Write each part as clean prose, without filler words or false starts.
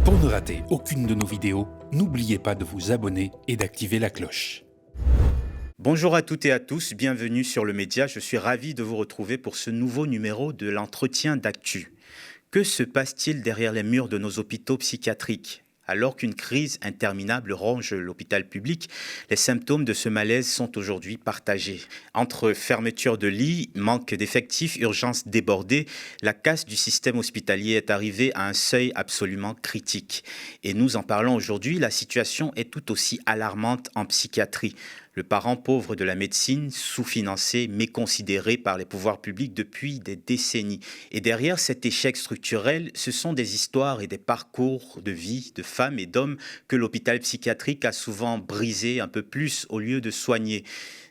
Pour ne rater aucune de nos vidéos, n'oubliez pas de vous abonner et d'activer la cloche. Bonjour à toutes et à tous, bienvenue sur le média. Je suis ravi de vous retrouver pour ce nouveau numéro de l'entretien d'actu. Que se passe-t-il derrière les murs de nos hôpitaux psychiatriques ? Alors qu'une crise interminable ronge l'hôpital public, les symptômes de ce malaise sont aujourd'hui partagés. Entre fermeture de lits, manque d'effectifs, urgences débordées, la casse du système hospitalier est arrivée à un seuil absolument critique. Et nous en parlons aujourd'hui, la situation est tout aussi alarmante en psychiatrie. Le parent pauvre de la médecine, sous-financé, méconsidéré par les pouvoirs publics depuis des décennies. Et derrière cet échec structurel, ce sont des histoires et des parcours de vie de femmes et d'hommes que l'hôpital psychiatrique a souvent brisé un peu plus au lieu de soigner.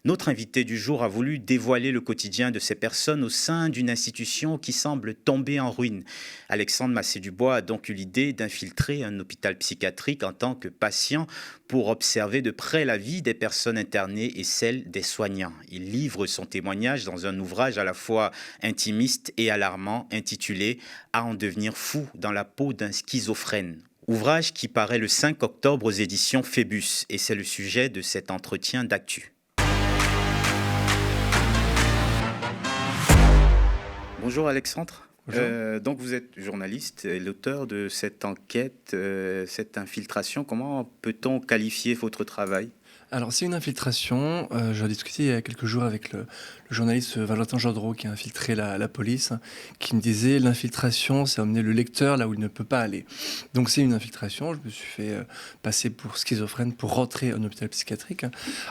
Notre invité du jour a voulu dévoiler le quotidien de ces personnes au sein d'une institution qui semble tomber en ruine. Alexandre Massé-Dubois a donc eu l'idée d'infiltrer un hôpital psychiatrique en tant que patient pour observer de près la vie des personnes internées et celle des soignants. Il livre son témoignage dans un ouvrage à la fois intimiste et alarmant intitulé « À en devenir fou dans la peau d'un schizophrène ». Ouvrage qui paraît le 5 octobre aux éditions Phébus et c'est le sujet de cet entretien d'actu. Bonjour Alexandre. Bonjour. Donc vous êtes journaliste et l'auteur de cette enquête, cette infiltration. Comment peut-on qualifier votre travail ? Alors, c'est une infiltration. J'ai discuté il y a quelques jours avec le journaliste Valentin Gendreau qui a infiltré la police, qui me disait l'infiltration, c'est emmener le lecteur là où il ne peut pas aller. Donc, c'est une infiltration. Je me suis fait passer pour schizophrène pour rentrer en hôpital psychiatrique.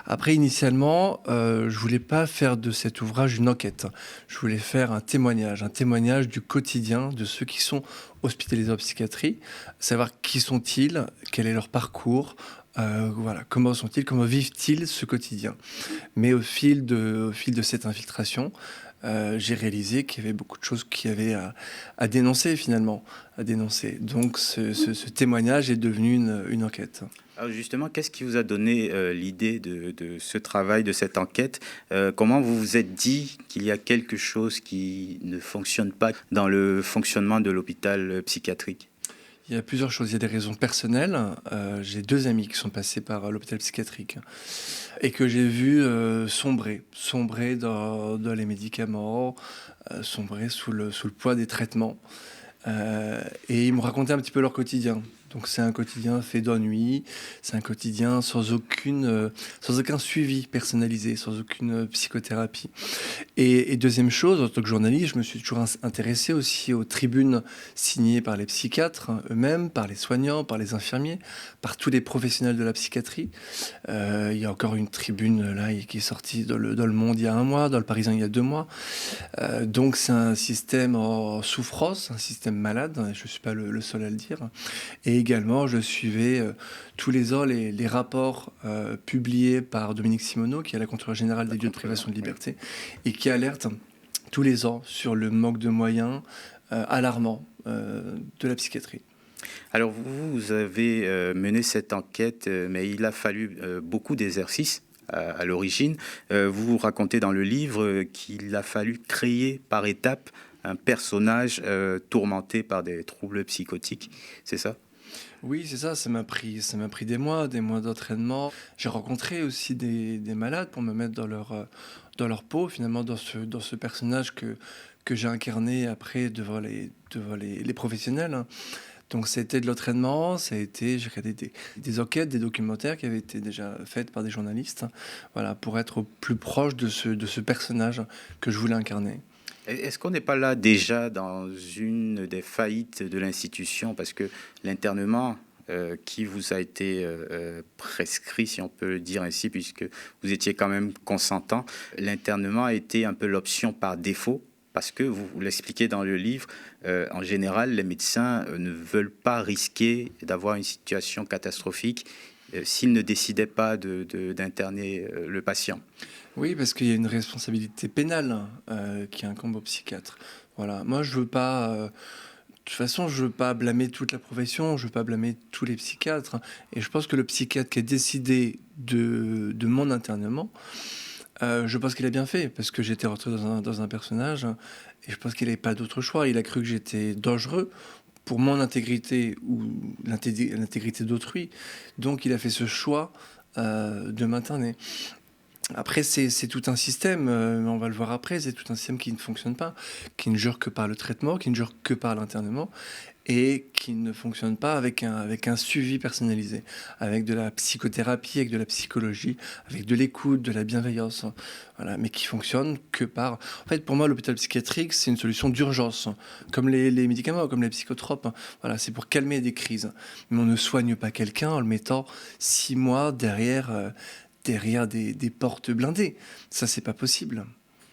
Après, initialement, je voulais pas faire de cet ouvrage une enquête. Je voulais faire un témoignage du quotidien de ceux qui sont hospitalisés en psychiatrie, savoir qui sont-ils, quel est leur parcours. Voilà, comment sont-ils, comment vivent-ils ce quotidien ? Mais au fil de cette infiltration, j'ai réalisé qu'il y avait beaucoup de choses qu'il y avait à dénoncer finalement, à dénoncer. Donc ce témoignage est devenu une enquête. Alors justement, qu'est-ce qui vous a donné l'idée de ce travail, de cette enquête ? Comment vous vous êtes dit qu'il y a quelque chose qui ne fonctionne pas dans le fonctionnement de l'hôpital psychiatrique ? Il y a plusieurs choses. Il y a des raisons personnelles. J'ai 2 amis qui sont passés par l'hôpital psychiatrique et que j'ai vu sombrer dans les médicaments, sombrer sous le poids des traitements. Et ils m'ont raconté un petit peu leur quotidien. Donc c'est un quotidien fait d'ennui, c'est un quotidien sans aucun suivi personnalisé, sans aucune psychothérapie. Et deuxième chose, en tant que journaliste, je me suis toujours intéressé aussi aux tribunes signées par les psychiatres eux-mêmes, par les soignants, par les infirmiers, par tous les professionnels de la psychiatrie. Il y a encore une tribune là qui est sortie dans le Monde il y a 1 mois, dans le Parisien il y a 2 mois. Donc c'est un système en souffrance, un système malade, je ne suis pas le seul à le dire. Et également, je suivais tous les ans les rapports publiés par Dominique Simoneau, qui est la contrôleur générale des lieux de privation de liberté, et qui alerte tous les ans sur le manque de moyens alarmant de la psychiatrie. Alors vous avez mené cette enquête, mais il a fallu beaucoup d'exercices à l'origine. Vous racontez dans le livre qu'il a fallu créer par étapes un personnage tourmenté par des troubles psychotiques, c'est ça ? Oui, c'est ça, ça m'a pris des mois d'entraînement. J'ai rencontré aussi des malades pour me mettre dans leur peau, finalement, dans ce personnage que j'ai incarné après devant les professionnels, hein. Donc c'était de l'entraînement, j'ai regardé des enquêtes, des documentaires qui avaient été déjà faites par des journalistes, voilà, pour être au plus proche de ce personnage que je voulais incarner. Est-ce qu'on n'est pas là déjà dans une des faillites de l'institution ? Parce que l'internement qui vous a été prescrit, si on peut le dire ainsi, puisque vous étiez quand même consentant, l'internement a été un peu l'option par défaut. Parce que, vous l'expliquez dans le livre, en général, les médecins ne veulent pas risquer d'avoir une situation catastrophique s'ils ne décidaient pas d'interner le patient. Oui, parce qu'il y a une responsabilité pénale qui incombe au psychiatre. Voilà. Moi, je veux pas. De toute façon, je veux pas blâmer toute la profession, je veux pas blâmer tous les psychiatres. Et je pense que le psychiatre qui a décidé de mon internement, je pense qu'il a bien fait, parce que j'étais rentré dans un personnage, et je pense qu'il n'avait pas d'autre choix. Il a cru que j'étais dangereux pour mon intégrité ou l'intégrité d'autrui. Donc il a fait ce choix de m'interner. Après, c'est tout un système, on va le voir après, c'est tout un système qui ne fonctionne pas, qui ne jure que par le traitement, qui ne jure que par l'internement, et qui ne fonctionne pas avec un suivi personnalisé, avec de la psychothérapie, avec de la psychologie, avec de l'écoute, de la bienveillance, voilà, mais qui fonctionne que par... En fait, pour moi, l'hôpital psychiatrique, c'est une solution d'urgence, comme les médicaments, comme les psychotropes, voilà, c'est pour calmer des crises. Mais on ne soigne pas quelqu'un en le mettant 6 mois derrière des portes blindées. Ça, c'est pas possible.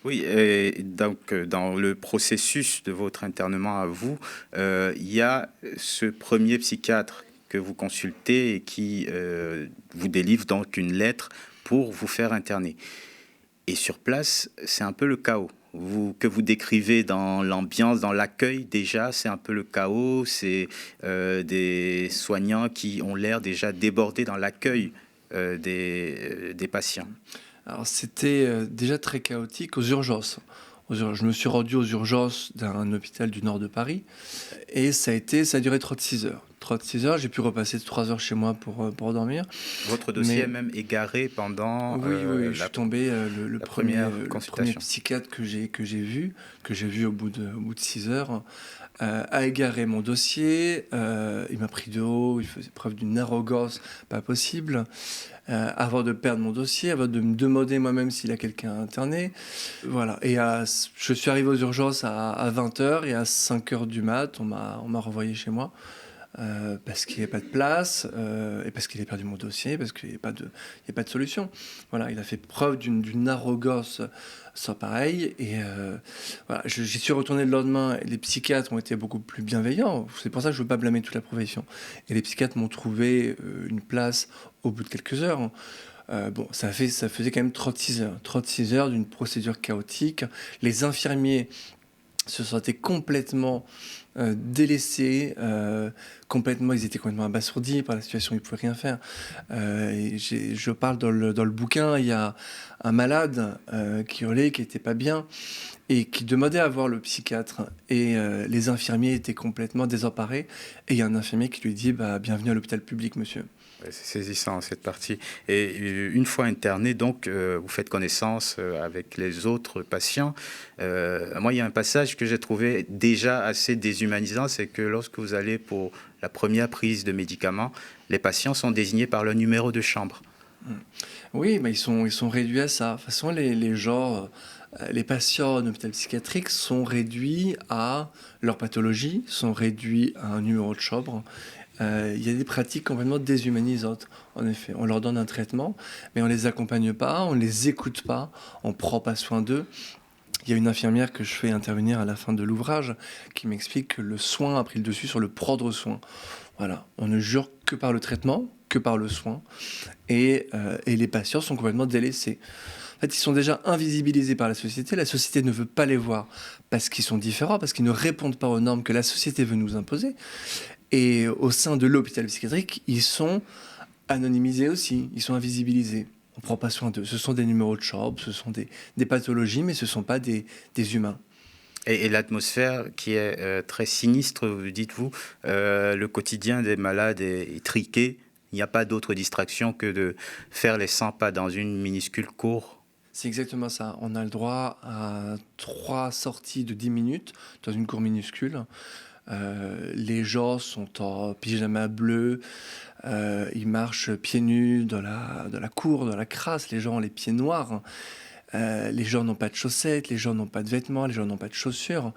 Oui, et donc dans le processus de votre internement à vous, il y a ce premier psychiatre que vous consultez et qui vous délivre donc une lettre pour vous faire interner. Et sur place, c'est un peu le chaos. Que vous décrivez dans l'ambiance, dans l'accueil, déjà, c'est un peu le chaos. C'est des soignants qui ont l'air déjà débordés dans l'accueil des patients. Alors, c'était déjà très chaotique aux urgences. Je me suis rendu aux urgences d'un hôpital du nord de Paris et ça a duré 36 heures. 36 heures, j'ai pu repasser 3 heures chez moi pour dormir. Votre dossier est même égaré pendant oui, je suis tombé le premier psychiatre que j'ai vu au bout de 6 heures, a égaré mon dossier. Il m'a pris de haut, il faisait preuve d'une arrogance pas possible. Avant de perdre mon dossier, avant de me demander moi-même s'il a quelqu'un interné. Voilà. Et je suis arrivé aux urgences à 20h et à 5h du mat', on m'a renvoyé chez moi. Parce qu'il n'y avait pas de place et parce qu'il avait perdu mon dossier, parce qu'il n'y a pas de solution. Voilà, il a fait preuve d'une arrogance sans pareil. Et voilà, j'y suis retourné le lendemain. Et les psychiatres ont été beaucoup plus bienveillants. C'est pour ça que je ne veux pas blâmer toute la profession. Et les psychiatres m'ont trouvé une place au bout de quelques heures. Bon, ça faisait quand même 36 heures. 36 heures d'une procédure chaotique. Les infirmiers se sentaient complètement délaissés, ils étaient complètement abasourdis par la situation, ils ne pouvaient rien faire. Je parle dans le bouquin, il y a un malade qui hurlait, qui n'était pas bien, et qui demandait à voir le psychiatre. Et les infirmiers étaient complètement désemparés. Et il y a un infirmier qui lui dit bienvenue à l'hôpital public, monsieur. C'est saisissant cette partie. Et une fois interné, donc, vous faites connaissance avec les autres patients. Moi, il y a un passage que j'ai trouvé déjà assez déshumanisant, c'est que lorsque vous allez pour la première prise de médicaments, les patients sont désignés par leur numéro de chambre. Oui, mais ils sont réduits à ça. De toute façon, les patients en hôpital psychiatrique sont réduits à leur pathologie, sont réduits à un numéro de chambre. Il y a des pratiques complètement déshumanisantes, en effet. On leur donne un traitement, mais on ne les accompagne pas, on ne les écoute pas, on ne prend pas soin d'eux. Il y a une infirmière que je fais intervenir à la fin de l'ouvrage qui m'explique que le soin a pris le dessus sur le prendre soin. Voilà, on ne jure que par le traitement, que par le soin, et les patients sont complètement délaissés. En fait, ils sont déjà invisibilisés par la société. La société ne veut pas les voir parce qu'ils sont différents, parce qu'ils ne répondent pas aux normes que la société veut nous imposer. Et au sein de l'hôpital psychiatrique, ils sont anonymisés aussi, ils sont invisibilisés. On ne prend pas soin d'eux. Ce sont des numéros de chambre, ce sont des pathologies, mais ce ne sont pas des humains. Et l'atmosphère qui est très sinistre, dites-vous, le quotidien des malades est triqué. Il n'y a pas d'autre distraction que de faire les 100 pas dans une minuscule cour. C'est exactement ça. On a le droit à 3 sorties de 10 minutes dans une cour minuscule. Les gens sont en pyjama bleu, ils marchent pieds nus dans la cour, dans la crasse, les gens ont les pieds noirs. Les gens n'ont pas de chaussettes, les gens n'ont pas de vêtements, les gens n'ont pas de chaussures.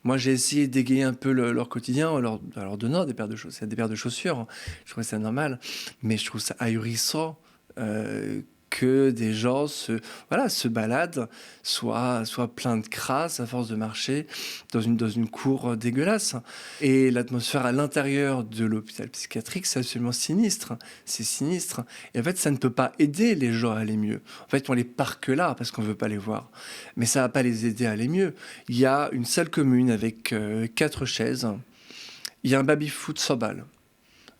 Moi, j'ai essayé d'égayer un peu leur quotidien en leur donnant des paires de chaussettes, des paires de chaussures. Je trouvais ça normal, mais je trouve ça ahurissant que des gens se baladent, soient pleins de crasse à force de marcher dans une cour dégueulasse. Et l'atmosphère à l'intérieur de l'hôpital psychiatrique, c'est absolument sinistre. C'est sinistre. Et en fait, ça ne peut pas aider les gens à aller mieux. En fait, on les parque là parce qu'on ne veut pas les voir. Mais ça ne va pas les aider à aller mieux. Il y a une salle commune avec 4 chaises. Il y a un baby-foot 100 balles.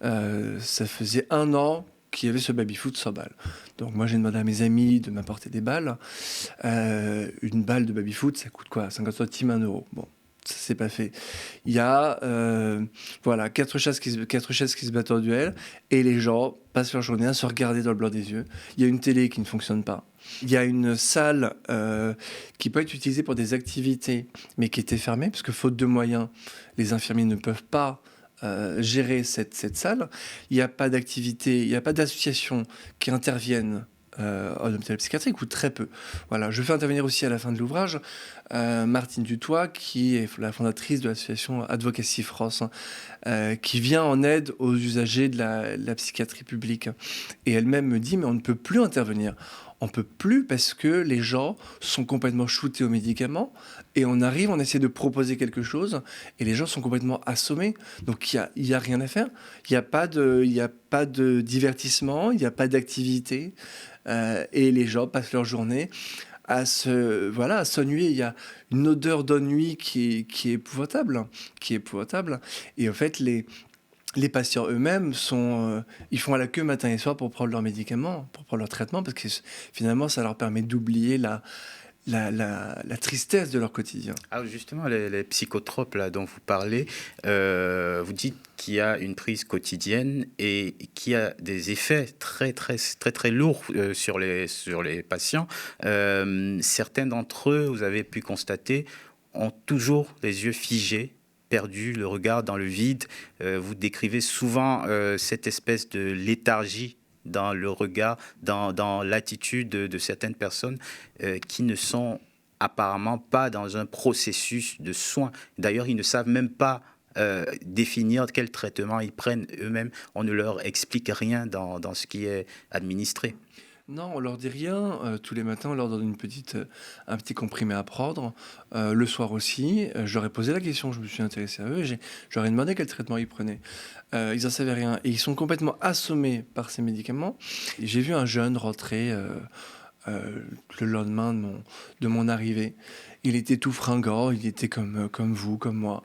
Ça faisait 1 an qu'il y avait ce baby-foot 100 balles. Donc moi, j'ai demandé à mes amis de m'apporter des balles. Une balle de baby-foot, ça coûte quoi ? 50 centimes, 1 euro. Bon, Ça s'est pas fait. Il y a voilà, quatre chaises qui se battent en duel et les gens passent leur journée à se regarder dans le blanc des yeux. Il y a une télé qui ne fonctionne pas. Il y a une salle qui peut être utilisée pour des activités, mais qui était fermée, parce que faute de moyens, les infirmiers ne peuvent pas gérer cette salle. Il n'y a pas d'activité, il n'y a pas d'association qui interviennent en hôpital psychiatrique, ou très peu. Voilà. Je fais intervenir aussi à la fin de l'ouvrage Martine Dutoit, qui est la fondatrice de l'association Advocacy France, qui vient en aide aux usagers de la psychiatrie publique. Et elle-même me dit, mais on ne peut plus intervenir. On peut plus parce que les gens sont complètement shootés aux médicaments et on arrive, on essaie de proposer quelque chose et les gens sont complètement assommés. Donc il y a rien à faire. Il y a pas de divertissement, il n'y a pas d'activité et les gens passent leur journée à s'ennuyer. Il y a une odeur d'ennui qui est épouvantable, Et en fait, les patients eux-mêmes ils font à la queue matin et soir pour prendre leurs médicaments, pour prendre leur traitement, parce que finalement, ça leur permet d'oublier la tristesse de leur quotidien. Alors justement, les psychotropes là, dont vous parlez, vous dites qu'il y a une prise quotidienne et qu'il y a des effets très, très, très, très lourds sur les patients. Certains d'entre eux, vous avez pu constater, ont toujours les yeux figés, perdu, le regard dans le vide. Vous décrivez souvent cette espèce de léthargie dans le regard, dans l'attitude de certaines personnes qui ne sont apparemment pas dans un processus de soins. D'ailleurs, ils ne savent même pas définir quel traitement ils prennent eux-mêmes. On ne leur explique rien dans ce qui est administré. Non, on leur dit rien. Tous les matins, on leur donne un petit comprimé à prendre. Le soir aussi, je leur ai posé la question, je me suis intéressé à eux, je leur ai demandé quel traitement ils prenaient. Ils n'en savaient rien. Et ils sont complètement assommés par ces médicaments. Et j'ai vu un jeune rentrer le lendemain de mon arrivée. Il était tout fringant, il était comme vous, comme moi.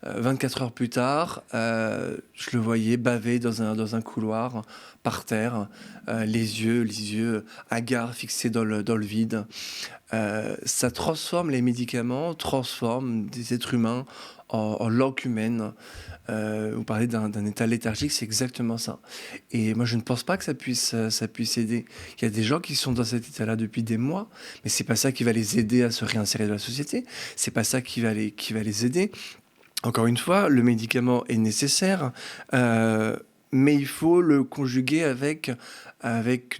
24 heures plus tard, je le voyais baver dans un couloir, par terre, les yeux hagards, fixés dans le vide. Ça transforme les médicaments, transforme des êtres humains en langue humaine. Vous parlez d'un état léthargique, c'est exactement ça. Et moi, je ne pense pas que ça puisse aider. Il y a des gens qui sont dans cet état-là depuis des mois, mais c'est pas ça qui va les aider à se réinsérer dans la société. C'est pas ça qui va les aider. Encore une fois, le médicament est nécessaire, mais il faut le conjuguer avec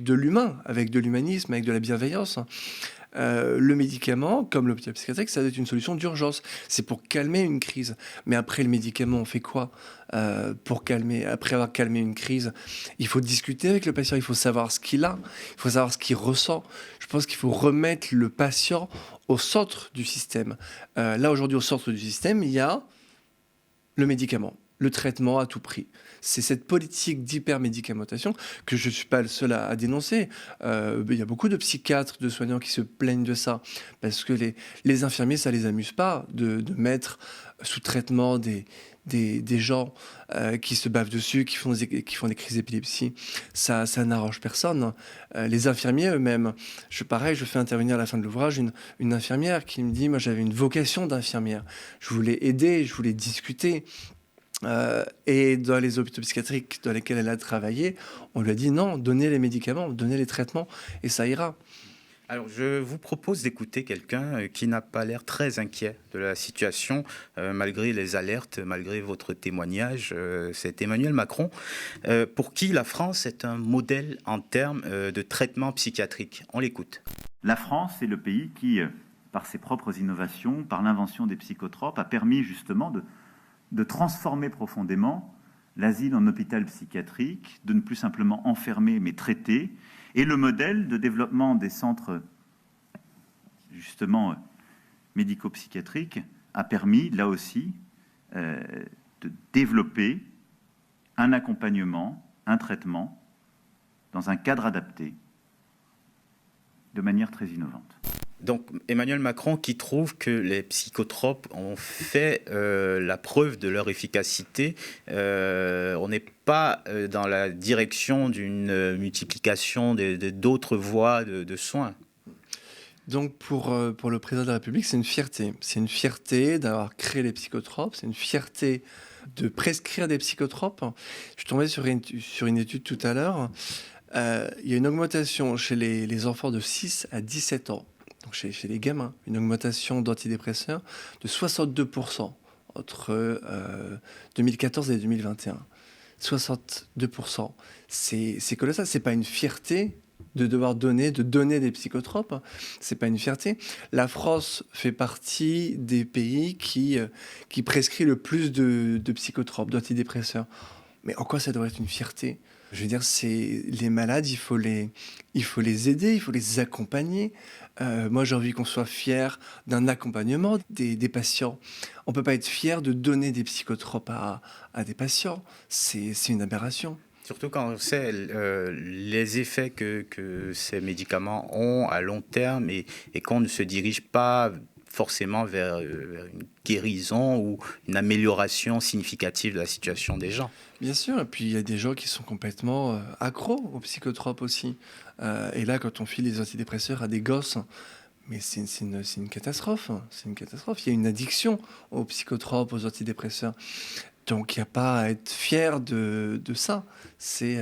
de l'humain, avec de l'humanisme, avec de la bienveillance. Le médicament, comme l'hôpital psychiatrique, ça doit être une solution d'urgence. C'est pour calmer une crise. Mais après le médicament, on fait quoi après avoir calmé une crise? Il faut discuter avec le patient, il faut savoir ce qu'il a, il faut savoir ce qu'il ressent. Je pense qu'il faut remettre le patient au centre du système. Là, aujourd'hui, au centre du système, il y a le médicament, le traitement à tout prix. C'est cette politique d'hypermédicamentation que je ne suis pas le seul à dénoncer. Il y a beaucoup de psychiatres, de soignants qui se plaignent de ça, parce que les infirmiers, ça ne les amuse pas de mettre sous traitement des gens qui se bavent dessus, qui font des crises d'épilepsie. Ça n'arrange personne. Les infirmiers eux-mêmes, je fais intervenir à la fin de l'ouvrage une infirmière qui me dit, moi j'avais une vocation d'infirmière. Je voulais aider, je voulais discuter. Et dans les hôpitaux psychiatriques dans lesquels elle a travaillé, on lui a dit non, donnez les médicaments, donnez les traitements, et ça ira. Alors, je vous propose d'écouter quelqu'un qui n'a pas l'air très inquiet de la situation, malgré les alertes, malgré votre témoignage. C'est Emmanuel Macron, pour qui la France est un modèle en termes de traitement psychiatrique. On l'écoute. La France est le pays qui, par ses propres innovations, par l'invention des psychotropes, a permis justement de transformer profondément l'asile en hôpital psychiatrique, de ne plus simplement enfermer mais traiter, et le modèle de développement des centres justement médico-psychiatriques a permis là aussi de développer un accompagnement, un traitement dans un cadre adapté de manière très innovante. Donc Emmanuel Macron qui trouve que les psychotropes ont fait la preuve de leur efficacité. On n'est pas dans la direction d'une multiplication d'autres voies de soins. Donc pour le président de la République, c'est une fierté. C'est une fierté d'avoir créé les psychotropes, c'est une fierté de prescrire des psychotropes. Je suis tombé sur une étude tout à l'heure. Il y a une augmentation chez les enfants de 6 à 17 ans, donc chez les gamins, une augmentation d'antidépresseurs de 62% entre 2014 et 2021. 62%. C'est colossal. C'est pas une fierté de devoir donner des psychotropes. C'est pas une fierté. La France fait partie des pays qui prescrit le plus de psychotropes, d'antidépresseurs. Mais en quoi ça devrait être une fierté ? Je veux dire, c'est les malades, il faut les aider, il faut les accompagner. Moi, j'ai envie qu'on soit fier d'un accompagnement des patients. On peut pas être fier de donner des psychotropes à des patients. C'est une aberration. Surtout quand on sait les effets que ces médicaments ont à long terme et qu'on ne se dirige pas forcément vers une guérison ou une amélioration significative de la situation des gens. Bien sûr, et puis il y a des gens qui sont complètement accros aux psychotropes aussi. Et là, quand on file les antidépresseurs à des gosses, mais c'est une catastrophe. C'est une catastrophe. Il y a une addiction aux psychotropes, aux antidépresseurs. Donc il n'y a pas à être fier de ça. C'est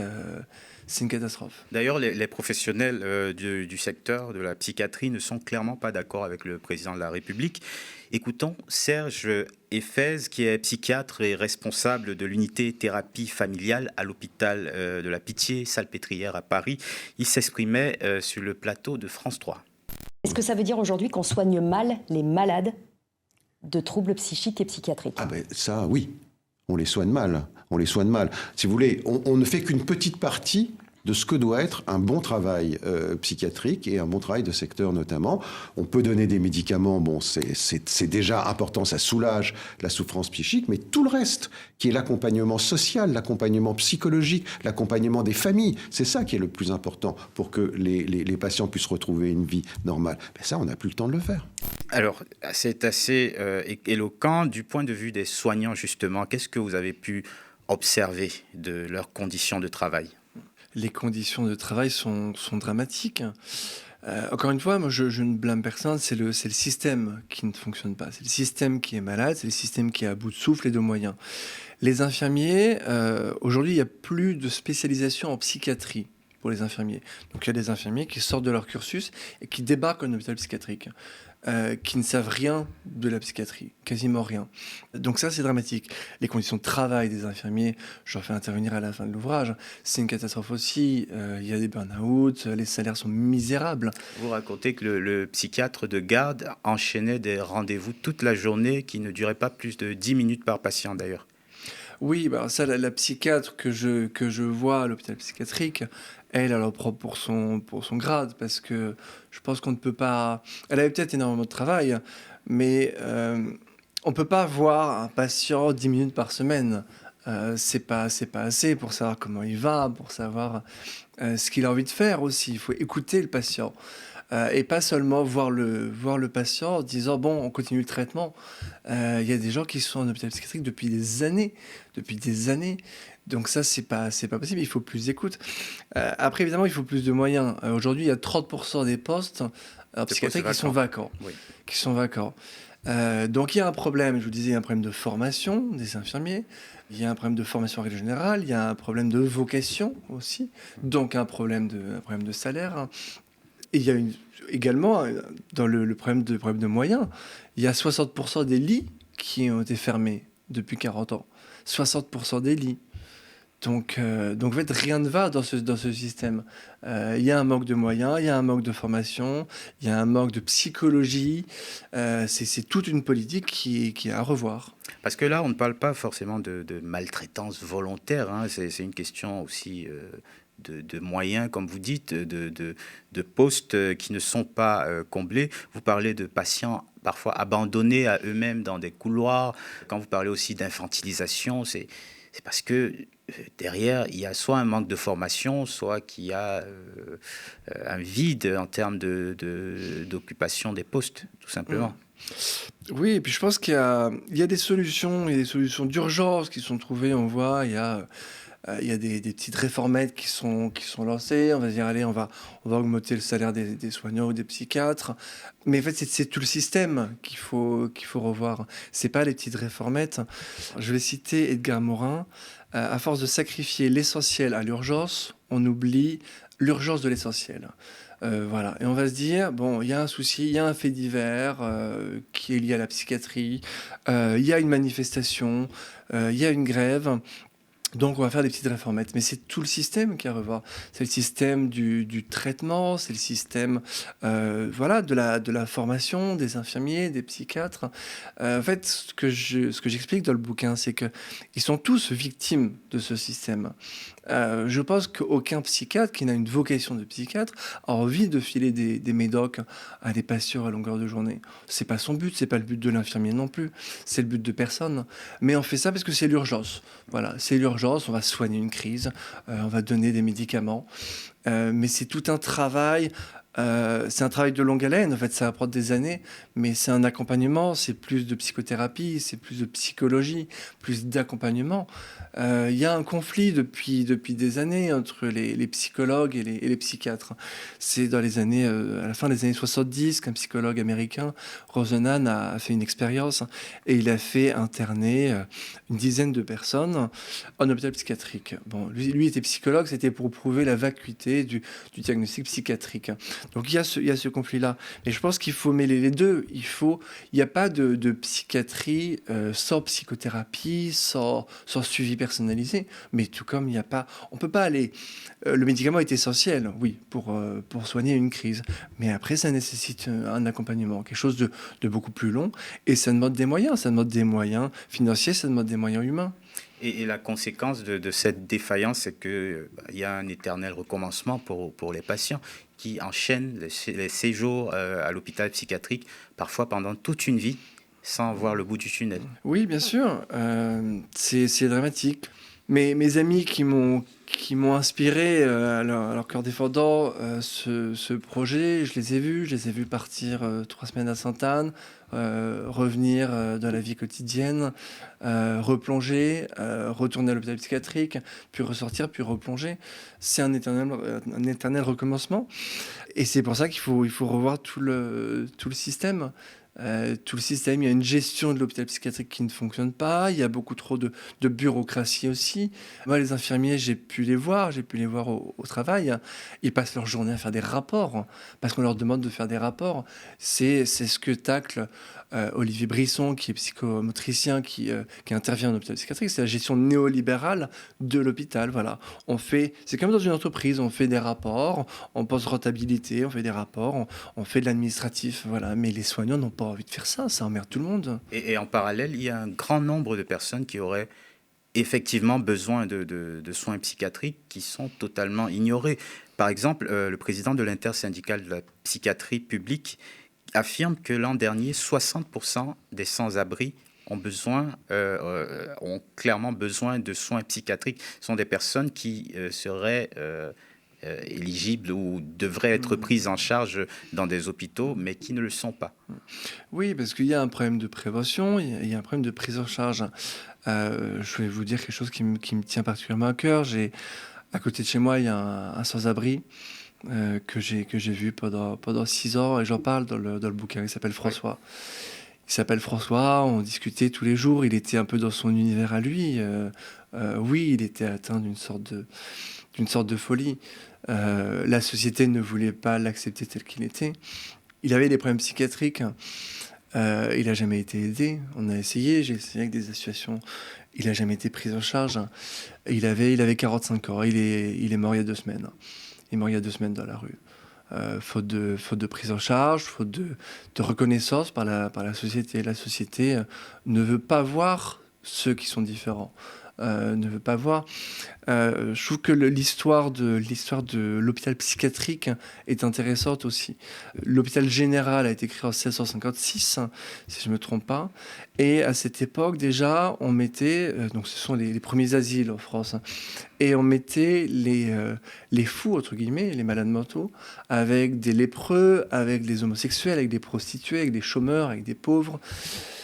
une catastrophe. D'ailleurs, les professionnels du secteur de la psychiatrie ne sont clairement pas d'accord avec le président de la République. Écoutons Serge Eiffez, qui est psychiatre et responsable de l'unité thérapie familiale à l'hôpital de la Pitié-Salpêtrière à Paris. Il s'exprimait sur le plateau de France 3. Est-ce que ça veut dire aujourd'hui qu'on soigne mal les malades de troubles psychiques et psychiatriques ? Ah ben ça, oui. On les soigne mal. On les soigne mal. Si vous voulez, on ne fait qu'une petite partie de ce que doit être un bon travail psychiatrique et un bon travail de secteur notamment. On peut donner des médicaments, bon, c'est déjà important, ça soulage la souffrance psychique, mais tout le reste, qui est l'accompagnement social, l'accompagnement psychologique, l'accompagnement des familles, c'est ça qui est le plus important pour que les patients puissent retrouver une vie normale. Mais ça, on n'a plus le temps de le faire. Alors, c'est assez éloquent du point de vue des soignants, justement. Qu'est-ce que vous avez pu observer de leurs conditions de travail ? Les conditions de travail sont dramatiques. Encore une fois, moi, je ne blâme personne, c'est le système qui ne fonctionne pas. C'est le système qui est malade, c'est le système qui est à bout de souffle et de moyens. Les infirmiers, aujourd'hui, il n'y a plus de spécialisation en psychiatrie pour les infirmiers. Donc il y a des infirmiers qui sortent de leur cursus et qui débarquent en hôpital psychiatrique. Qui ne savent rien de la psychiatrie, quasiment rien. Donc ça, c'est dramatique. Les conditions de travail des infirmiers, je leur fais intervenir à la fin de l'ouvrage, c'est une catastrophe aussi. Il y a des burn-out, les salaires sont misérables. Vous racontez que le psychiatre de garde enchaînait des rendez-vous toute la journée qui ne duraient pas plus de 10 minutes par patient d'ailleurs. Oui, bah ça, la psychiatre que je vois à l'hôpital psychiatrique, elle leur propre pour son grade, parce que je pense qu'on ne peut pas... Elle avait peut-être énormément de travail, mais on ne peut pas voir un patient 10 minutes par semaine. C'est pas assez pour savoir comment il va, pour savoir ce qu'il a envie de faire aussi. Il faut écouter le patient. Et pas seulement voir le patient en disant bon, on continue le traitement. Il y a des gens qui sont en hôpital psychiatrique depuis des années. Donc ça, c'est pas possible. Il faut plus d'écoute. Après, évidemment, il faut plus de moyens. Aujourd'hui, il y a 30% des postes en psychiatrie qui sont vacants. Oui. Qui sont vacants. Donc il y a un problème, je vous disais, il y a un problème de formation des infirmiers. Il y a un problème de formation en règle générale. Il y a un problème de vocation aussi. Donc un problème de salaire. Et il y a également, dans le problème de moyens, il y a 60% des lits qui ont été fermés depuis 40 ans. 60% des lits. Donc en fait, rien ne va dans ce système. Il y a un manque de moyens, il y a un manque de formation, il y a un manque de psychologie. C'est toute une politique qui est à revoir. Parce que là, on ne parle pas forcément de maltraitance volontaire. Hein. C'est une question aussi... De moyens, comme vous dites, de postes qui ne sont pas comblés. Vous parlez de patients parfois abandonnés à eux-mêmes dans des couloirs. Quand vous parlez aussi d'infantilisation, c'est parce que derrière, il y a soit un manque de formation, soit qu'il y a un vide en termes d'occupation des postes, tout simplement. Oui, et puis je pense qu'il y a des solutions, et des solutions d'urgence qui sont trouvées. On voit, il y a Il y a des petites réformettes qui sont lancées. On va dire, allez, on va augmenter le salaire des soignants ou des psychiatres. Mais en fait, c'est tout le système qu'il faut revoir. C'est pas les petites réformettes. Je vais citer Edgar Morin. À force de sacrifier l'essentiel à l'urgence, on oublie l'urgence de l'essentiel. Voilà. Et on va se dire, bon, il y a un souci, il y a un fait divers qui est lié à la psychiatrie, il y a une manifestation, il y a une grève. Donc on va faire des petites réformettes, mais c'est tout le système qu'il y a à revoir. C'est le système du traitement, c'est le système voilà, de la formation des infirmiers, des psychiatres. En fait, ce que j'explique dans le bouquin, c'est qu'ils sont tous victimes de ce système. Je pense qu'aucun psychiatre qui n'a une vocation de psychiatre a envie de filer des médocs à des patients à longueur de journée. C'est pas son but, c'est pas le but de l'infirmier non plus, c'est le but de personne. Mais on fait ça parce que c'est l'urgence. Voilà, c'est l'urgence, on va soigner une crise, on va donner des médicaments. Mais c'est tout un travail. C'est un travail de longue haleine, en fait, ça va prendre des années, mais c'est un accompagnement, c'est plus de psychothérapie, c'est plus de psychologie, plus d'accompagnement. Il y a un conflit depuis des années entre les psychologues et les psychiatres. C'est dans les années, à la fin des années 70 qu'un psychologue américain, Rosenhan, a fait une expérience et il a fait interner une dizaine de personnes en hôpital psychiatrique. Bon, lui était psychologue, c'était pour prouver la vacuité du diagnostic psychiatrique. Donc il y a ce conflit-là. Mais je pense qu'il faut mêler les deux. Il n'y a pas de psychiatrie sans psychothérapie, sans suivi personnalisé. Mais tout comme il n'y a pas... On peut pas aller... le médicament est essentiel, oui, pour soigner une crise. Mais après, ça nécessite un accompagnement, quelque chose de beaucoup plus long. Et ça demande des moyens. Ça demande des moyens financiers, ça demande des moyens humains. Et la conséquence de cette défaillance, c'est qu'il y a un éternel recommencement pour les patients qui enchaînent les séjours à l'hôpital psychiatrique, parfois pendant toute une vie, sans voir le bout du tunnel. Oui, bien sûr, c'est dramatique. Mes amis qui m'ont inspiré à leur cœur défendant ce projet, je les ai vus partir 3 semaines à Sainte-Anne, revenir dans la vie quotidienne, replonger, retourner à l'hôpital psychiatrique, puis ressortir, puis replonger. C'est un éternel recommencement. Et c'est pour ça qu'il faut revoir tout le système. Tout le système, il y a une gestion de l'hôpital psychiatrique qui ne fonctionne pas, il y a beaucoup trop de bureaucratie aussi. Moi, les infirmiers, j'ai pu les voir au travail. Ils passent leur journée à faire des rapports, parce qu'on leur demande de faire des rapports. C'est ce que tacle Olivier Brisson, qui est psychomotricien, qui intervient en hôpital psychiatrique. C'est la gestion néolibérale de l'hôpital. Voilà. C'est comme dans une entreprise, on fait des rapports, on pense rentabilité, on fait des rapports, on fait de l'administratif. Voilà. Mais les soignants n'ont pas envie de faire ça emmerde tout le monde. Et en parallèle, il y a un grand nombre de personnes qui auraient effectivement besoin de soins psychiatriques qui sont totalement ignorés. Par exemple, le président de l'intersyndicale de la psychiatrie publique affirme que l'an dernier, 60% des sans-abri ont clairement besoin de soins psychiatriques. Ce sont des personnes qui seraient éligibles ou devraient être prises en charge dans des hôpitaux, mais qui ne le sont pas. Oui, parce qu'il y a un problème de prévention, il y a un problème de prise en charge. Je vais vous dire quelque chose qui me tient particulièrement à cœur. À côté de chez moi, il y a un sans-abri que j'ai vu pendant 6 ans, et j'en parle dans le bouquin. Il s'appelle François. Il s'appelle François, on discutait tous les jours, il était un peu dans son univers à lui. Oui, il était atteint d'une sorte de folie. La société ne voulait pas l'accepter tel qu'il était. Il avait des problèmes psychiatriques. Il n'a jamais été aidé. On a essayé, j'ai essayé avec des associations. Il n'a jamais été pris en charge. Il avait 45 ans. Il est mort il y a 2 semaines. Il est mort il y a 2 semaines dans la rue. Faute de prise en charge, faute de reconnaissance par la société. La société ne veut pas voir ceux qui sont différents. Ne veut pas voir. Je trouve que l'histoire de l'hôpital psychiatrique est intéressante aussi. L'hôpital général a été créé en 1656, si je ne me trompe pas. Et à cette époque, déjà, on mettait... donc ce sont les premiers asiles en France. Et on mettait les fous, entre guillemets, les malades mentaux, avec des lépreux, avec des homosexuels, avec des prostituées, avec des chômeurs, avec des pauvres.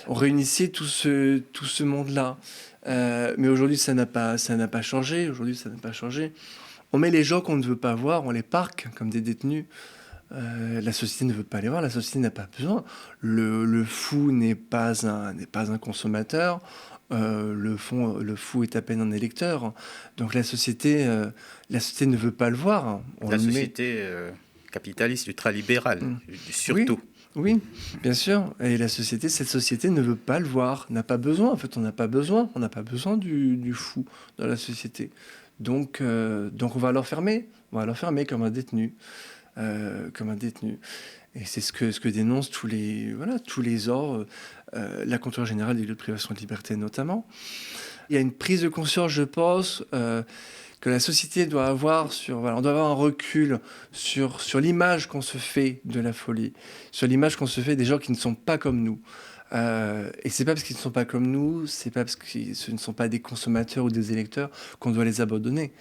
On réunissait tout ce monde-là. Mais aujourd'hui, ça n'a pas changé. Aujourd'hui, ça n'a pas changé. On met les gens qu'on ne veut pas voir, on les parque comme des détenus. La société ne veut pas les voir, la société n'a pas besoin. Le fou n'est pas un consommateur. Le fou est à peine un électeur. Donc la société ne veut pas le voir. La société capitaliste, ultralibérale, surtout. Oui, bien sûr. Et cette société ne veut pas le voir, n'a pas besoin. En fait, on n'a pas besoin du fou dans la société. Donc on va l'enfermer. On va l'enfermer comme un détenu. Et c'est ce que dénoncent tous les ans, la Contrôleure générale des lieux de privation de liberté notamment. Il y a une prise de conscience, je pense, que la société doit avoir on doit avoir un recul sur l'image qu'on se fait de la folie, sur l'image qu'on se fait des gens qui ne sont pas comme nous. Et c'est pas parce qu'ils ne sont pas comme nous, c'est pas parce que ce ne sont pas des consommateurs ou des électeurs qu'on doit les abandonner.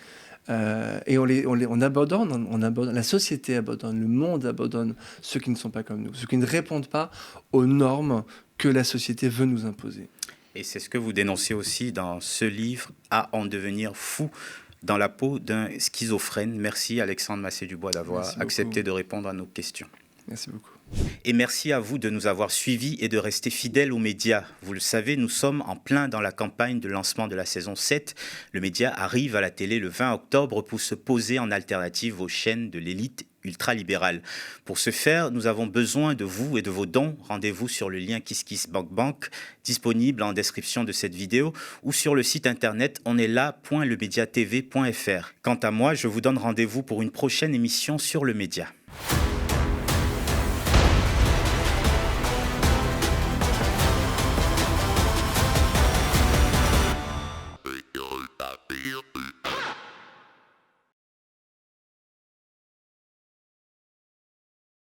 Et on abandonne, la société abandonne, le monde abandonne ceux qui ne sont pas comme nous, ceux qui ne répondent pas aux normes que la société veut nous imposer. Et c'est ce que vous dénoncez aussi dans ce livre, À en devenir fou, dans la peau d'un schizophrène. Merci Alexandre Massé-Dubois d'avoir accepté de répondre à nos questions. Merci beaucoup. Et merci à vous de nous avoir suivis et de rester fidèles aux médias. Vous le savez, nous sommes en plein dans la campagne de lancement de la saison 7. Le média arrive à la télé le 20 octobre pour se poser en alternative aux chaînes de l'élite ultralibérale. Pour ce faire, nous avons besoin de vous et de vos dons. Rendez-vous sur le lien KissKissBankBank disponible en description de cette vidéo ou sur le site internet onestla.lemediatv.fr. Quant à moi, je vous donne rendez-vous pour une prochaine émission sur le média.